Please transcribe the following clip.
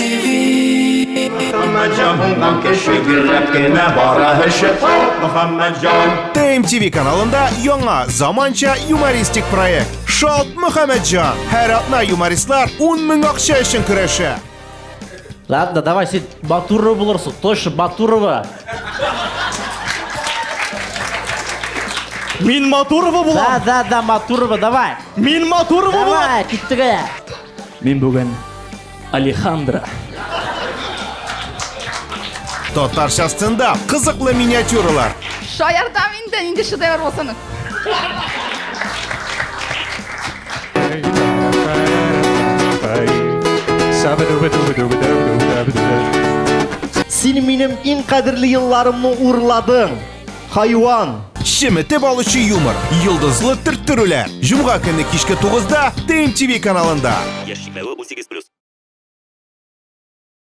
TMTV. TMTV kanalında яңа заманча юмористик проект Шалт Мөхәммәтҗан. Һәр атна юмористлар 10 мең акча өчен көрәшә. Ладно, давай, сен Батурова булырсың, точно Батурова. Мин Матурова булам. Да, Матурова, давай. Мин Матурова булам. Давай, киттеге. Мин бүген Алехандро. Татарча стендап, кызыклы миниатюралар. Шаярдам инде шедевр болсоң. Син минем иң кадерле елларымны урладың. Хайван. Шеметеп алучы юмор, йолдызлы төрттөрүләр. Җомга көне кичке 9-да TMTV каналында. Яшь 18+.